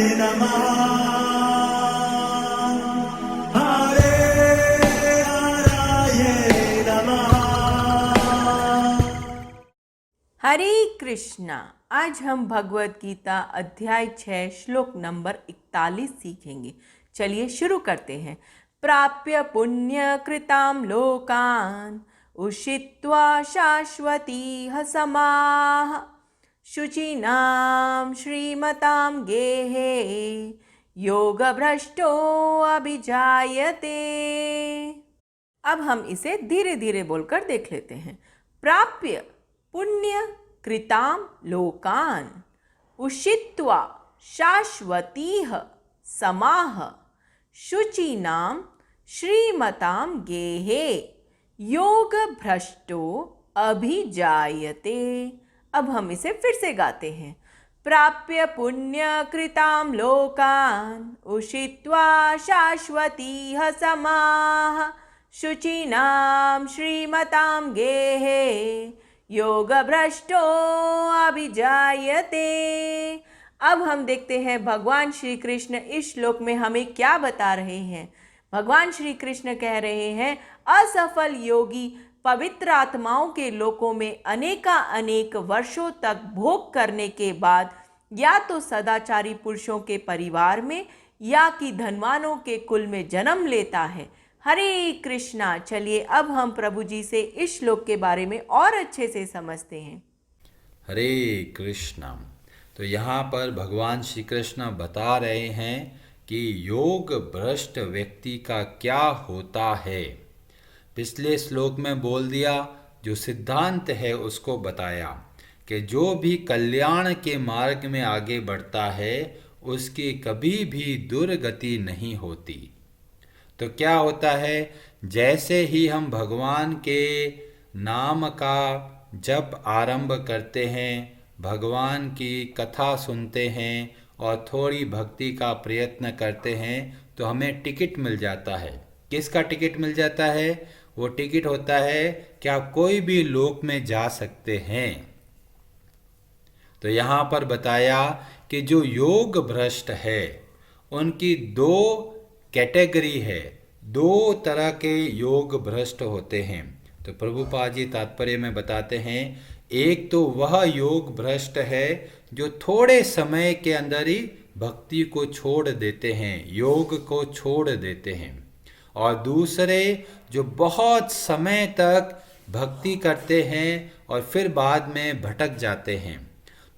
नमः। हरे हराये नमः। हरे कृष्णा। आज हम भगवत गीता अध्याय 6 श्लोक नंबर 41 सीखेंगे। चलिए शुरू करते हैं। प्राप्य पुण्य कृताम लोकान उषित्वा शाश्वतीह समाः शुचीनां श्रीमतां गेहे योगभ्रष्टो अभिजायते। अब हम इसे धीरे धीरे बोलकर देख लेते हैं। प्राप्य पुण्य कृताम लोकान उषित्वा शाश्वतीह समाह शुचीनां श्रीमतां गेहे योग भ्रष्टो अभिजायते। अब हम इसे फिर से गाते हैं। प्राप्य पुण्य कृताम लोकान उषित्वा शाश्वतीह समाह शुचीनां श्रीमतां गेहे योगभ्रष्टो अभिजायते। अब हम देखते हैं भगवान श्री कृष्ण इस श्लोक में हमें क्या बता रहे हैं। भगवान श्री कृष्ण कह रहे हैं, असफल योगी पवित्र आत्माओं के लोकों में अनेक वर्षों तक भोग करने के बाद या तो सदाचारी पुरुषों के परिवार में या कि धनवानों के कुल में जन्म लेता है। हरे कृष्णा। चलिए अब हम प्रभु जी से इस श्लोक के बारे में और अच्छे से समझते हैं। हरे कृष्णा। तो यहाँ पर भगवान श्री कृष्ण बता रहे हैं कि योग भ्रष्ट व्यक्ति का क्या होता है। पिछले श्लोक में बोल दिया, जो सिद्धांत है उसको बताया कि जो भी कल्याण के मार्ग में आगे बढ़ता है उसकी कभी भी दुर्गति नहीं होती। तो क्या होता है, जैसे ही हम भगवान के नाम का जप आरंभ करते हैं, भगवान की कथा सुनते हैं और थोड़ी भक्ति का प्रयत्न करते हैं तो हमें टिकट मिल जाता है। किसका टिकट मिल जाता है? वो टिकट होता है कि आप कोई भी लोक में जा सकते हैं। तो यहाँ पर बताया कि जो योग भ्रष्ट है उनकी दो कैटेगरी है, दो तरह के योग भ्रष्ट होते हैं। तो प्रभुपाद जी तात्पर्य में बताते हैं, एक तो वह योग भ्रष्ट है जो थोड़े समय के अंदर ही भक्ति को छोड़ देते हैं, योग को छोड़ देते हैं, और दूसरे जो बहुत समय तक भक्ति करते हैं और फिर बाद में भटक जाते हैं।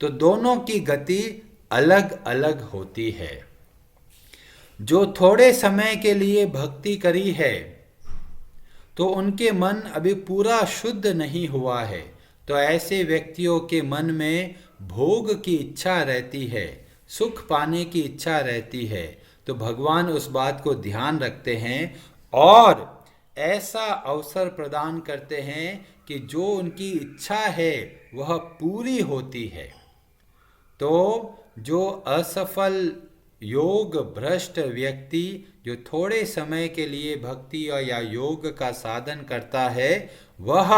तो दोनों की गति अलग अलग होती है। जो थोड़े समय के लिए भक्ति करी है तो उनके मन अभी पूरा शुद्ध नहीं हुआ है, तो ऐसे व्यक्तियों के मन में भोग की इच्छा रहती है, सुख पाने की इच्छा रहती है। तो भगवान उस बात को ध्यान रखते हैं और ऐसा अवसर प्रदान करते हैं कि जो उनकी इच्छा है वह पूरी होती है। तो जो असफल योग भ्रष्ट व्यक्ति जो थोड़े समय के लिए भक्ति या योग का साधन करता है, वह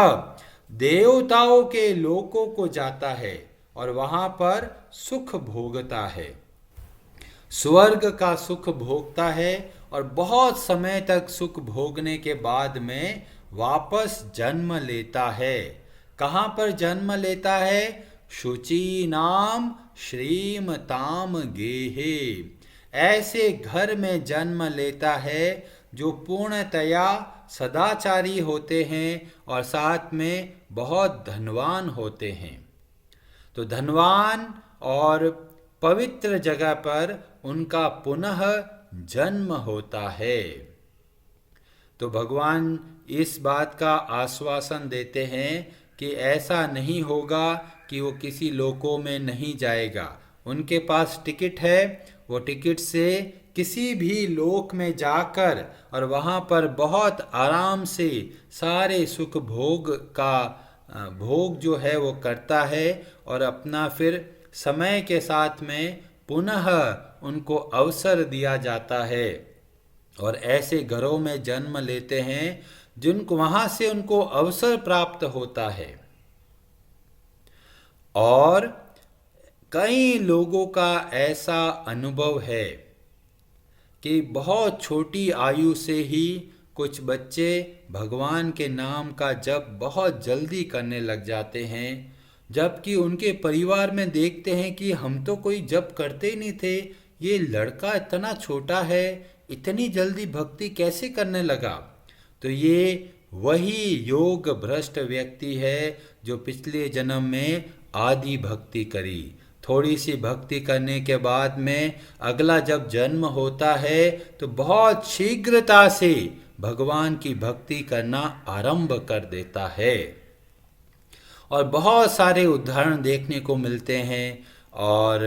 देवताओं के लोकों को जाता है और वहाँ पर सुख भोगता है, स्वर्ग का सुख भोगता है और बहुत समय तक सुख भोगने के बाद में वापस जन्म लेता है। कहाँ पर जन्म लेता है? शुचि नाम श्रीमताम गेहे। ऐसे घर में जन्म लेता है जो पूर्णतया सदाचारी होते हैं और साथ में बहुत धनवान होते हैं। तो धनवान और पवित्र जगह पर उनका पुनः जन्म होता है। तो भगवान इस बात का आश्वासन देते हैं कि ऐसा नहीं होगा कि वो किसी लोकों में नहीं जाएगा। उनके पास टिकट है, वो टिकट से किसी भी लोक में जाकर और वहाँ पर बहुत आराम से सारे सुख भोग का भोग जो है वो करता है और अपना फिर समय के साथ में पुनः उनको अवसर दिया जाता है और ऐसे घरों में जन्म लेते हैं जिनको वहाँ से उनको अवसर प्राप्त होता है। और कई लोगों का ऐसा अनुभव है कि बहुत छोटी आयु से ही कुछ बच्चे भगवान के नाम का जप बहुत जल्दी करने लग जाते हैं, जबकि उनके परिवार में देखते हैं कि हम तो कोई जप करते ही नहीं थे, ये लड़का इतना छोटा है, इतनी जल्दी भक्ति कैसे करने लगा। तो ये वही योग भ्रष्ट व्यक्ति है जो पिछले जन्म में आदि भक्ति करी। थोड़ी सी भक्ति करने के बाद में अगला जब जन्म होता है तो बहुत शीघ्रता से भगवान की भक्ति करना आरंभ कर देता है। और बहुत सारे उदाहरण देखने को मिलते हैं और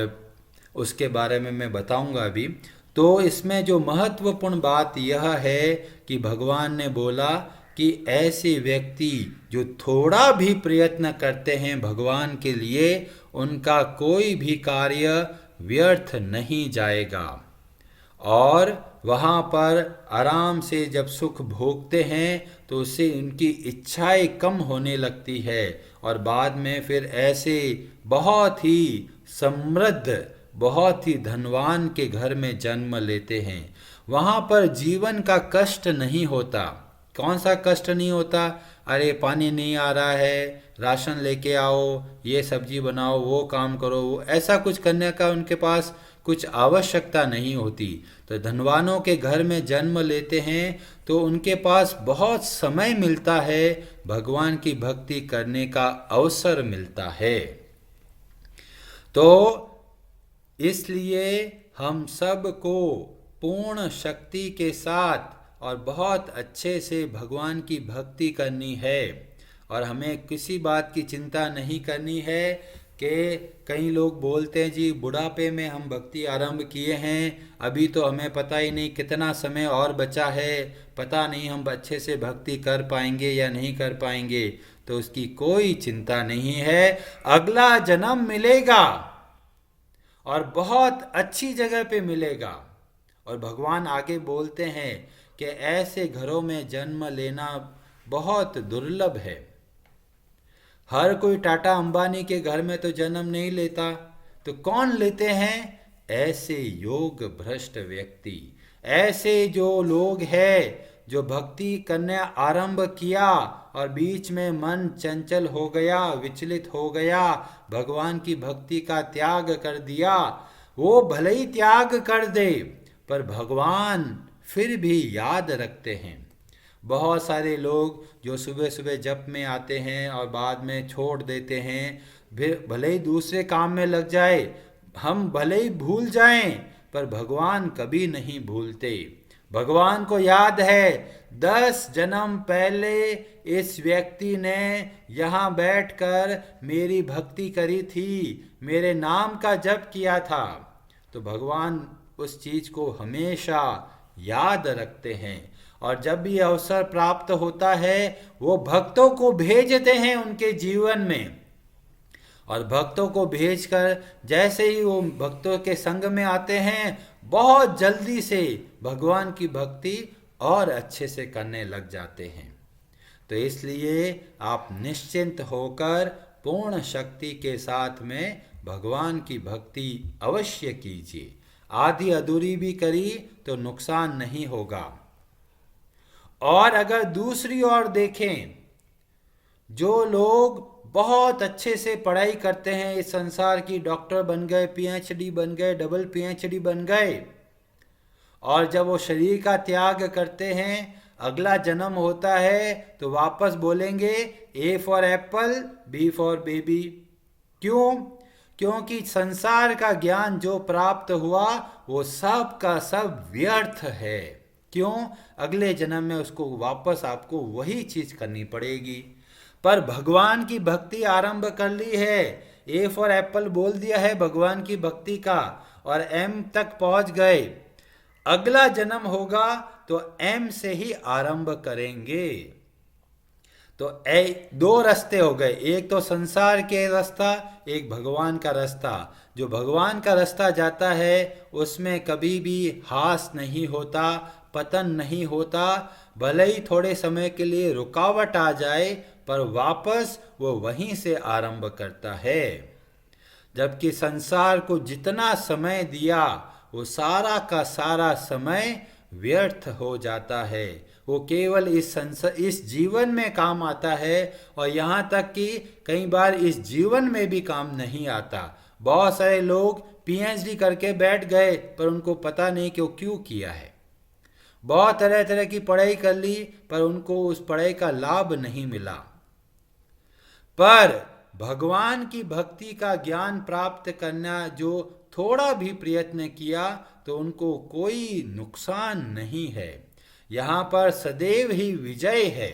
उसके बारे में मैं बताऊंगा अभी। तो इसमें जो महत्वपूर्ण बात यह है कि भगवान ने बोला कि ऐसे व्यक्ति जो थोड़ा भी प्रयत्न करते हैं भगवान के लिए, उनका कोई भी कार्य व्यर्थ नहीं जाएगा और वहाँ पर आराम से जब सुख भोगते हैं तो उससे उनकी इच्छाएं कम होने लगती है और बाद में फिर ऐसे बहुत ही समृद्ध, बहुत ही धनवान के घर में जन्म लेते हैं। वहाँ पर जीवन का कष्ट नहीं होता। कौन सा कष्ट नहीं होता? अरे पानी नहीं आ रहा है, राशन लेके आओ, ये सब्जी बनाओ, वो काम करो, वो ऐसा कुछ करने का उनके पास कुछ आवश्यकता नहीं होती। तो धनवानों के घर में जन्म लेते हैं तो उनके पास बहुत समय मिलता है, भगवान की भक्ति करने का अवसर मिलता है। तो इसलिए हम सब को पूर्ण शक्ति के साथ और बहुत अच्छे से भगवान की भक्ति करनी है और हमें किसी बात की चिंता नहीं करनी है कि कई लोग बोलते हैं जी बुढ़ापे में हम भक्ति आरंभ किए हैं, अभी तो हमें पता ही नहीं कितना समय और बचा है, पता नहीं हम अच्छे से भक्ति कर पाएंगे या नहीं कर पाएंगे। तो उसकी कोई चिंता नहीं है, अगला जन्म मिलेगा और बहुत अच्छी जगह पे मिलेगा। और भगवान आगे बोलते हैं कि ऐसे घरों में जन्म लेना बहुत दुर्लभ है। हर कोई टाटा अंबानी के घर में तो जन्म नहीं लेता, तो कौन लेते हैं? ऐसे योग भ्रष्ट व्यक्ति, ऐसे जो लोग हैं जो भक्ति करने आरंभ किया और बीच में मन चंचल हो गया, विचलित हो गया, भगवान की भक्ति का त्याग कर दिया। वो भले ही त्याग कर दे पर भगवान फिर भी याद रखते हैं। बहुत सारे लोग जो सुबह सुबह जप में आते हैं और बाद में छोड़ देते हैं, फिर भले ही दूसरे काम में लग जाए, हम भले ही भूल जाएं पर भगवान कभी नहीं भूलते। भगवान को याद है 10 जन्म पहले इस व्यक्ति ने यहाँ बैठकर मेरी भक्ति करी थी, मेरे नाम का जप किया था। तो भगवान उस चीज को हमेशा याद रखते हैं और जब भी अवसर प्राप्त होता है वो भक्तों को भेजते हैं उनके जीवन में। और भक्तों को भेजकर जैसे ही वो भक्तों के संग में आते हैं, बहुत जल्दी से भगवान की भक्ति और अच्छे से करने लग जाते हैं। तो इसलिए आप निश्चिंत होकर पूर्ण शक्ति के साथ में भगवान की भक्ति अवश्य कीजिए। आधी अधूरी भी करी तो नुकसान नहीं होगा। और अगर दूसरी ओर देखें, जो लोग बहुत अच्छे से पढ़ाई करते हैं, इस संसार की डॉक्टर बन गए, पीएचडी बन गए, डबल पीएचडी बन गए, और जब वो शरीर का त्याग करते हैं, अगला जन्म होता है तो वापस बोलेंगे A for apple, B for baby. क्यों? क्योंकि संसार का ज्ञान जो प्राप्त हुआ वो सब का सब व्यर्थ है। क्यों? अगले जन्म में उसको वापस आपको वही चीज करनी पड़ेगी। पर भगवान की भक्ति आरंभ कर ली है, ए फॉर एप्पल बोल दिया है भगवान की भक्ति का और एम तक पहुंच गए, अगला जन्म होगा तो एम से ही आरंभ करेंगे। तो दो रास्ते हो गए, एक तो संसार के रास्ता, एक भगवान का रास्ता। जो भगवान का रास्ता जाता है उसमें कभी भी हास नहीं होता, पतन नहीं होता। भले ही थोड़े समय के लिए रुकावट आ जाए पर वापस वो वहीं से आरंभ करता है। जबकि संसार को जितना समय दिया वो सारा का सारा समय व्यर्थ हो जाता है। वो केवल इस जीवन में काम आता है, और यहाँ तक कि कई बार इस जीवन में भी काम नहीं आता। बहुत सारे लोग पीएचडी करके बैठ गए पर उनको पता नहीं कि वो क्यों किया है। बहुत तरह तरह की पढ़ाई कर ली पर उनको उस पढ़ाई का लाभ नहीं मिला। पर भगवान की भक्ति का ज्ञान प्राप्त करना जो थोड़ा भी प्रयत्न किया तो उनको कोई नुकसान नहीं है। यहाँ पर सदैव ही विजय है।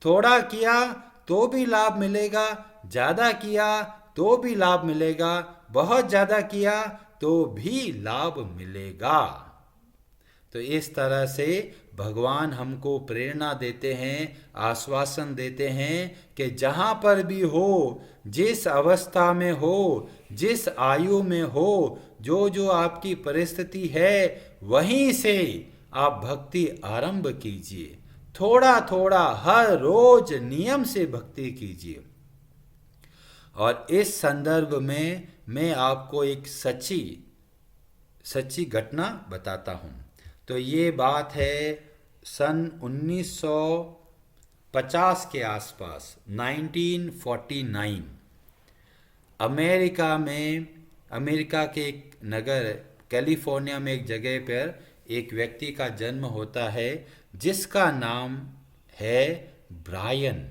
थोड़ा किया तो भी लाभ मिलेगा, ज़्यादा किया तो भी लाभ मिलेगा, बहुत ज़्यादा किया तो भी लाभ मिलेगा। तो इस तरह से भगवान हमको प्रेरणा देते हैं, आश्वासन देते हैं कि जहाँ पर भी हो, जिस अवस्था में हो, जिस आयु में हो, जो जो आपकी परिस्थिति है वहीं से आप भक्ति आरंभ कीजिए। थोड़ा थोड़ा हर रोज नियम से भक्ति कीजिए। और इस संदर्भ में मैं आपको एक सच्ची घटना बताता हूँ। तो ये बात है सन 1950 के आसपास, 1949। अमेरिका के एक नगर कैलिफोर्निया में एक जगह पर एक व्यक्ति का जन्म होता है जिसका नाम है ब्रायन।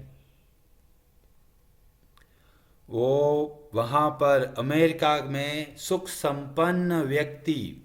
वो वहाँ पर अमेरिका में सुख संपन्न व्यक्ति,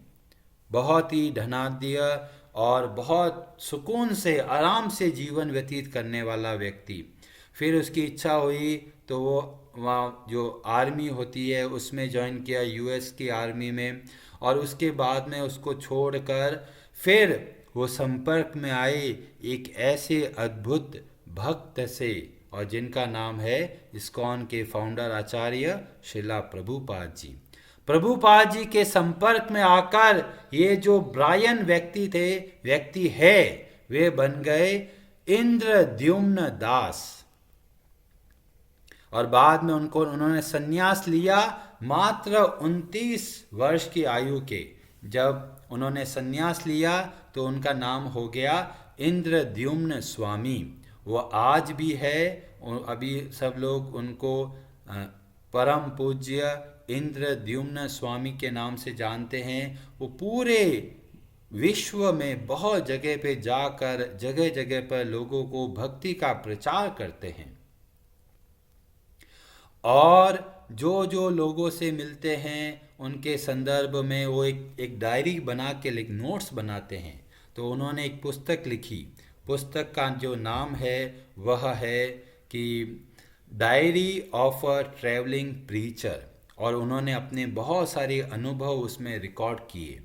बहुत ही धनाढ्य और बहुत सुकून से आराम से जीवन व्यतीत करने वाला व्यक्ति। फिर उसकी इच्छा हुई तो वो वहाँ जो आर्मी होती है उसमें ज्वाइन किया, यूएस की आर्मी में। और उसके बाद में उसको छोड़कर फिर वो संपर्क में आए एक ऐसे अद्भुत भक्त से, और जिनका नाम है इस्कॉन के फाउंडर आचार्य श्रीला प्रभुपाद जी। प्रभुपाद जी के संपर्क में आकर ये जो ब्रायन व्यक्ति है वे बन गए इंद्रद्युम्न दास। और बाद में उन्होंने संन्यास लिया मात्र 29 वर्ष की आयु के। जब उन्होंने संन्यास लिया तो उनका नाम हो गया इंद्रद्युम्न स्वामी। वो आज भी है, अभी सब लोग उनको परम पूज्य इंद्रद्युम्न स्वामी के नाम से जानते हैं। वो पूरे विश्व में बहुत जगह पे जाकर जगह जगह पर लोगों को भक्ति का प्रचार करते हैं। और जो जो लोगों से मिलते हैं उनके संदर्भ में वो एक डायरी बना के नोट्स बनाते हैं। तो उन्होंने एक पुस्तक लिखी। पुस्तक का जो नाम है वह है कि diary of a travelling preacher. और उन्होंने अपने बहुत सारे अनुभव उसमें रिकॉर्ड किए।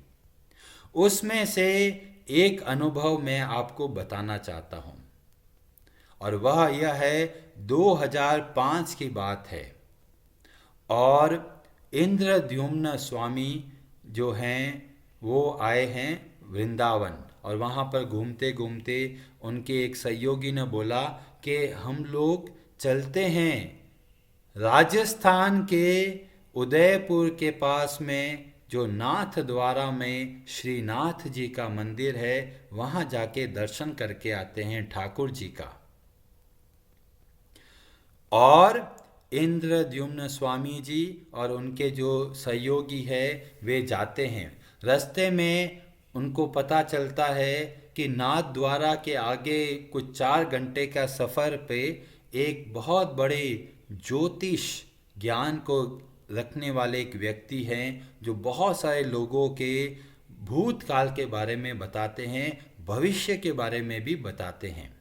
उसमें से एक अनुभव मैं आपको बताना चाहता हूँ, और वह यह है 2005 की बात है। और इंद्रद्युम्न स्वामी जो हैं वो आए हैं वृंदावन, और वहाँ पर घूमते घूमते उनके एक सहयोगी ने बोला कि हम लोग चलते हैं राजस्थान के उदयपुर के पास में जो नाथ द्वारा में श्रीनाथ जी का मंदिर है, वहाँ जाके दर्शन करके आते हैं ठाकुर जी का। और इंद्रद्युम्न स्वामी जी और उनके जो सहयोगी है वे जाते हैं। रास्ते में उनको पता चलता है कि नाथ द्वारा के आगे कुछ 4 घंटे का सफ़र पे एक बहुत बड़े ज्योतिष ज्ञान को रखने वाले एक व्यक्ति हैं जो बहुत सारे लोगों के भूतकाल के बारे में बताते हैं, भविष्य के बारे में भी बताते हैं।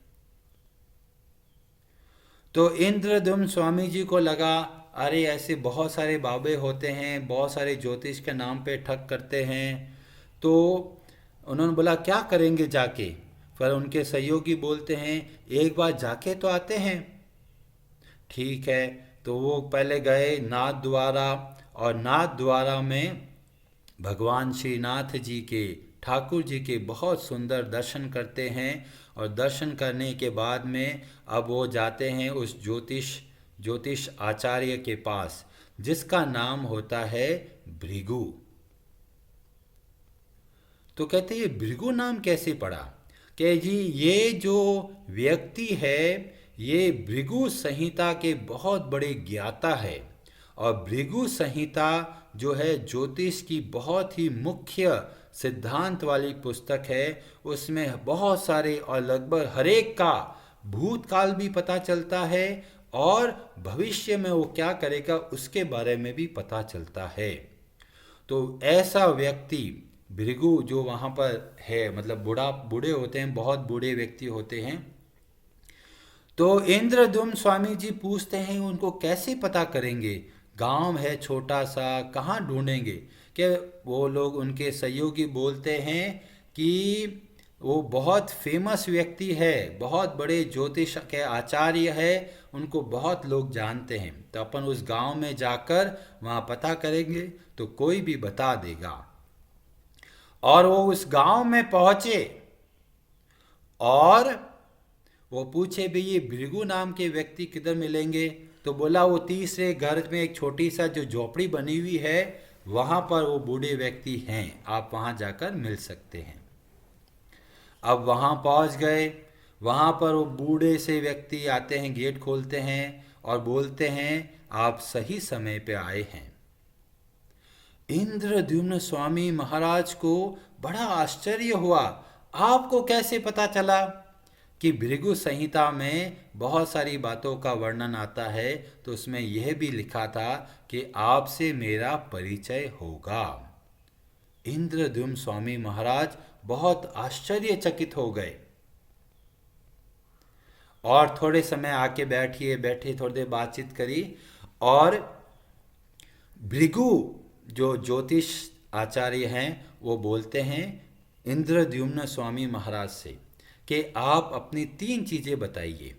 तो इंद्रद्युम्न स्वामी जी को लगा अरे ऐसे बहुत सारे बाबे होते हैं, बहुत सारे ज्योतिष के नाम पे ठग करते हैं। तो उन्होंने बोला क्या करेंगे जाके। फिर उनके सहयोगी बोलते हैं एक बार जाके तो आते हैं। ठीक है, तो वो पहले गए नाथ द्वारा, और नाथ द्वारा में भगवान श्रीनाथ जी के, ठाकुर जी के बहुत सुंदर दर्शन करते हैं। और दर्शन करने के बाद में अब वो जाते हैं उस ज्योतिष आचार्य के पास, जिसका नाम होता है भृगु। तो कहते ये भृगु नाम कैसे पड़ा? कि जी ये जो व्यक्ति है ये भृगु संहिता के बहुत बड़े ज्ञाता है। और भृगु संहिता जो है ज्योतिष की बहुत ही मुख्य सिद्धांत वाली पुस्तक है। उसमें बहुत सारे और लगभग हर एक का भूतकाल भी पता चलता है और भविष्य में वो क्या करेगा उसके बारे में भी पता चलता है। तो ऐसा व्यक्ति भृगु जो वहाँ पर है, मतलब बूढ़े होते हैं, बहुत बूढ़े व्यक्ति होते हैं। तो इंद्रद्युम्न स्वामी जी पूछते हैं उनको कैसे पता करेंगे, गांव है छोटा सा, कहाँ ढूंढेंगे? कि वो लोग उनके सहयोगी बोलते हैं कि वो बहुत फेमस व्यक्ति है, बहुत बड़े ज्योतिष के आचार्य है, उनको बहुत लोग जानते हैं। तो अपन उस गांव में जाकर वहाँ पता करेंगे तो कोई भी बता देगा। और वो उस गांव में पहुंचे और वो पूछे भी ये भृगु नाम के व्यक्ति किधर मिलेंगे? तो बोला वो तीसरे घर में एक छोटी सा जो झोपड़ी बनी हुई है वहाँ पर वो बूढ़े व्यक्ति हैं, आप वहाँ जाकर मिल सकते हैं। अब वहाँ पहुँच गए, वहाँ पर वो बूढ़े से व्यक्ति आते हैं, गेट खोलते हैं और बोलते हैं आप सही समय पे आए हैं। इंद्रद्युम्न स्वामी महाराज को बड़ा आश्चर्य हुआ, आपको कैसे पता चला? कि भृगु संहिता में बहुत सारी बातों का वर्णन आता है, तो उसमें यह भी लिखा था कि आपसे मेरा परिचय होगा। इंद्रद्युम्न स्वामी महाराज बहुत आश्चर्यचकित हो गए और थोड़े समय आके बैठे थोड़ी देर बातचीत करी। और भृगु जो ज्योतिष आचार्य हैं वो बोलते हैं इंद्रद्युम्न स्वामी महाराज से कि आप अपनी 3 चीज़ें बताइए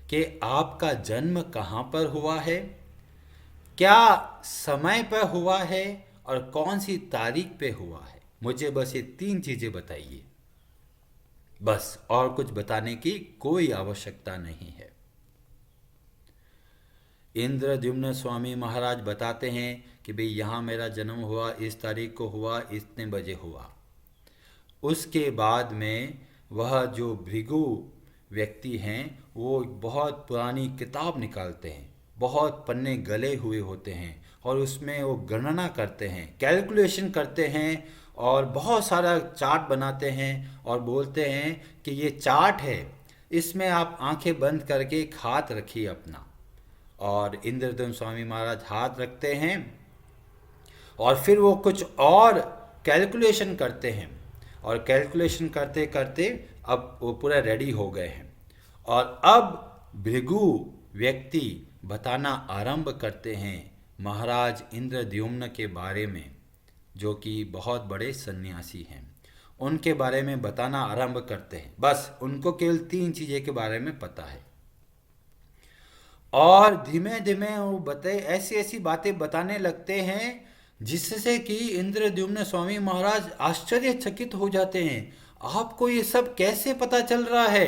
कि आपका जन्म कहाँ पर हुआ है, क्या समय पर हुआ है और कौन सी तारीख पे हुआ है। मुझे बस ये 3 चीज़ें बताइए, बस, और कुछ बताने की कोई आवश्यकता नहीं है। इंद्रद्युम्न स्वामी महाराज बताते हैं कि भाई यहाँ मेरा जन्म हुआ, इस तारीख को हुआ, इतने बजे हुआ। उसके बाद में वह जो भृगु व्यक्ति हैं वो बहुत पुरानी किताब निकालते हैं, बहुत पन्ने गले हुए होते हैं और उसमें वो गणना करते हैं, कैलकुलेशन करते हैं और बहुत सारा चार्ट बनाते हैं और बोलते हैं कि ये चार्ट है, इसमें आप आंखें बंद करके एक हाथ रखिए अपना। और इंद्रद्युम्न स्वामी महाराज हाथ रखते हैं और फिर वो कुछ और कैलकुलेशन करते हैं और कैलकुलेशन करते करते अब वो पूरा रेडी हो गए हैं। और अब भृगु व्यक्ति बताना आरंभ करते हैं महाराज इंद्रद्युम्न के बारे में, जो कि बहुत बड़े सन्यासी हैं, उनके बारे में बताना आरंभ करते हैं। बस उनको केवल 3 चीज़ें के बारे में पता है और धीमे धीमे वो ऐसी ऐसी बातें बताने लगते हैं जिससे कि इंद्रद्युम्न स्वामी महाराज आश्चर्यचकित हो जाते हैं। आपको ये सब कैसे पता चल रहा है?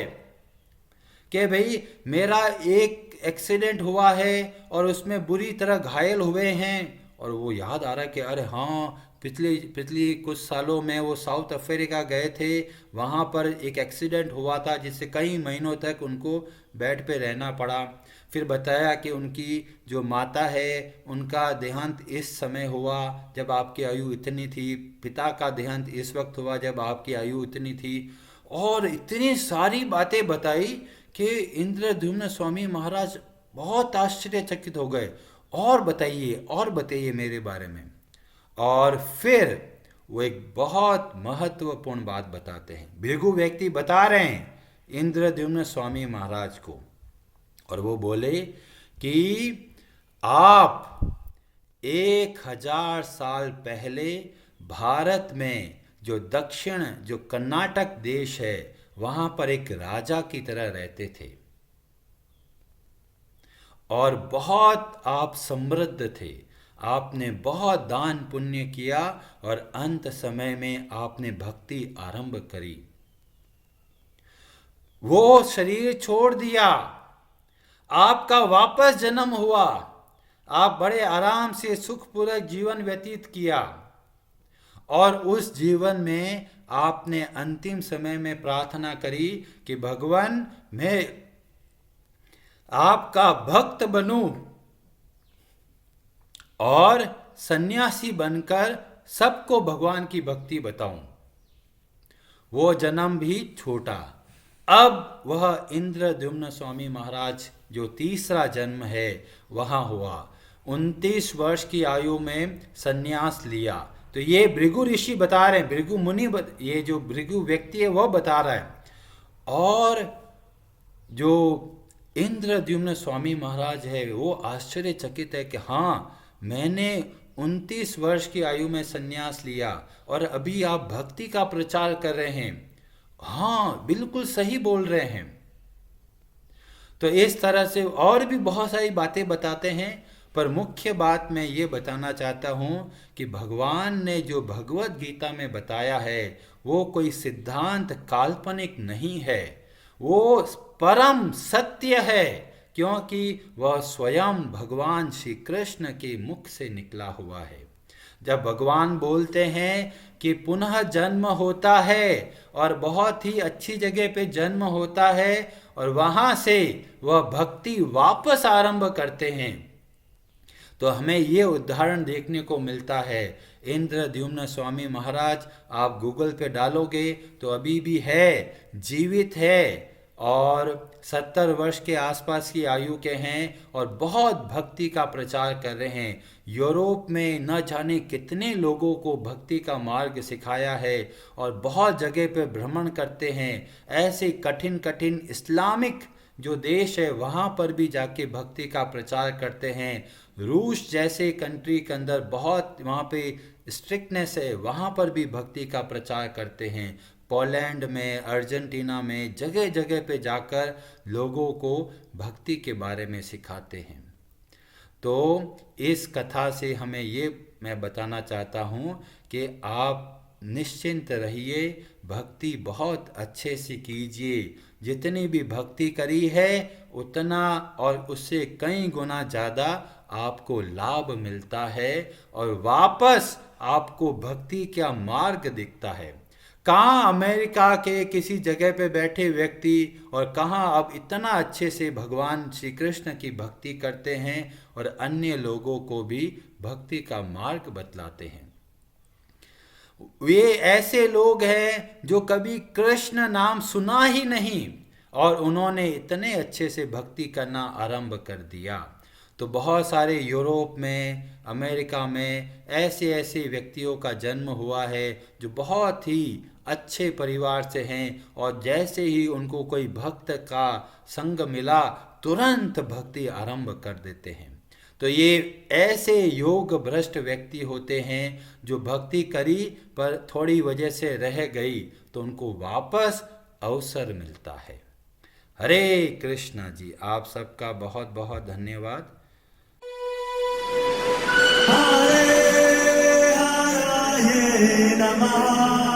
कि भाई मेरा एक एक्सीडेंट हुआ है और उसमें बुरी तरह घायल हुए हैं। और वो याद आ रहा है कि अरे हाँ, पिछली कुछ सालों में वो साउथ अफ्रीका गए थे, वहाँ पर एक एक्सीडेंट हुआ था जिससे कई महीनों तक उनको बेड पे रहना पड़ा। फिर बताया कि उनकी जो माता है उनका देहांत इस समय हुआ जब आपकी आयु इतनी थी, पिता का देहांत इस वक्त हुआ जब आपकी आयु इतनी थी, और इतनी सारी बातें बताई कि इंद्रद्युम्न स्वामी महाराज बहुत आश्चर्यचकित हो गए। और बताइए मेरे बारे में। और फिर वो एक बहुत महत्वपूर्ण बात बताते हैं, भृगु व्यक्ति बता रहे हैं इंद्रद्युम्न स्वामी महाराज को, और वो बोले कि आप 1000 साल पहले भारत में जो कर्नाटक देश है वहाँ पर एक राजा की तरह रहते थे और बहुत आप समृद्ध थे। आपने बहुत दान पुण्य किया और अंत समय में आपने भक्ति आरंभ करी। वो शरीर छोड़ दिया, आपका वापस जन्म हुआ, आप बड़े आराम से सुखपूर्वक जीवन व्यतीत किया और उस जीवन में आपने अंतिम समय में प्रार्थना करी कि भगवान मैं आपका भक्त बनूं और सन्यासी बनकर सबको भगवान की भक्ति बताऊं। वो जन्म भी छोटा। अब वह इंद्रद्युम्न स्वामी महाराज जो तीसरा जन्म है वहाँ हुआ। 29 वर्ष की आयु में सन्यास लिया। तो ये भृगु ऋषि बता रहे हैं, भृगु मुनि ये जो भृगु व्यक्ति है वह बता रहा है। और जो इंद्रद्युम्न स्वामी महाराज है वो आश्चर्यचकित है कि हाँ, मैंने 29 वर्ष की आयु में सन्यास लिया और अभी आप भक्ति का प्रचार कर रहे हैं। हाँ, बिल्कुल सही बोल रहे हैं। तो इस तरह से और भी बहुत सारी बातें बताते हैं, पर मुख्य बात मैं ये बताना चाहता हूँ कि भगवान ने जो भगवत गीता में बताया है वो कोई सिद्धांत काल्पनिक नहीं है, वो परम सत्य है, क्योंकि वह स्वयं भगवान श्री कृष्ण के मुख से निकला हुआ है। जब भगवान बोलते हैं कि पुनः जन्म होता है और बहुत ही अच्छी जगह पे जन्म होता है और वहाँ से वह भक्ति वापस आरंभ करते हैं, तो हमें ये उदाहरण देखने को मिलता है। इंद्रद्युम्न स्वामी महाराज आप गूगल पे डालोगे तो अभी भी है, जीवित है और 70 वर्ष के आसपास की आयु के हैं और बहुत भक्ति का प्रचार कर रहे हैं। यूरोप में न जाने कितने लोगों को भक्ति का मार्ग सिखाया है और बहुत जगह पे भ्रमण करते हैं। ऐसे कठिन कठिन इस्लामिक जो देश है वहाँ पर भी जाके भक्ति का प्रचार करते हैं। रूस जैसे कंट्री के अंदर बहुत वहाँ पे स्ट्रिक्टनेस है, वहाँ पर भी भक्ति का प्रचार करते हैं। पोलैंड में, अर्जेंटीना में, जगह जगह पे जाकर लोगों को भक्ति के बारे में सिखाते हैं। तो इस कथा से हमें ये मैं बताना चाहता हूँ कि आप निश्चिंत रहिए, भक्ति बहुत अच्छे से कीजिए। जितनी भी भक्ति करी है उतना और उससे कई गुना ज़्यादा आपको लाभ मिलता है और वापस आपको भक्ति का मार्ग दिखता है। कहाँ अमेरिका के किसी जगह पे बैठे व्यक्ति और कहाँ अब इतना अच्छे से भगवान श्री कृष्ण की भक्ति करते हैं और अन्य लोगों को भी भक्ति का मार्ग बतलाते हैं। वे ऐसे लोग हैं जो कभी कृष्ण नाम सुना ही नहीं और उन्होंने इतने अच्छे से भक्ति करना आरंभ कर दिया। तो बहुत सारे यूरोप में, अमेरिका में ऐसे ऐसे व्यक्तियों का जन्म हुआ है जो बहुत ही अच्छे परिवार से हैं और जैसे ही उनको कोई भक्त का संग मिला तुरंत भक्ति आरंभ कर देते हैं। तो ये ऐसे योग भ्रष्ट व्यक्ति होते हैं जो भक्ति करी पर थोड़ी वजह से रह गई तो उनको वापस अवसर मिलता है। हरे कृष्णा जी, आप सबका बहुत बहुत धन्यवाद। हरे हराये नमः।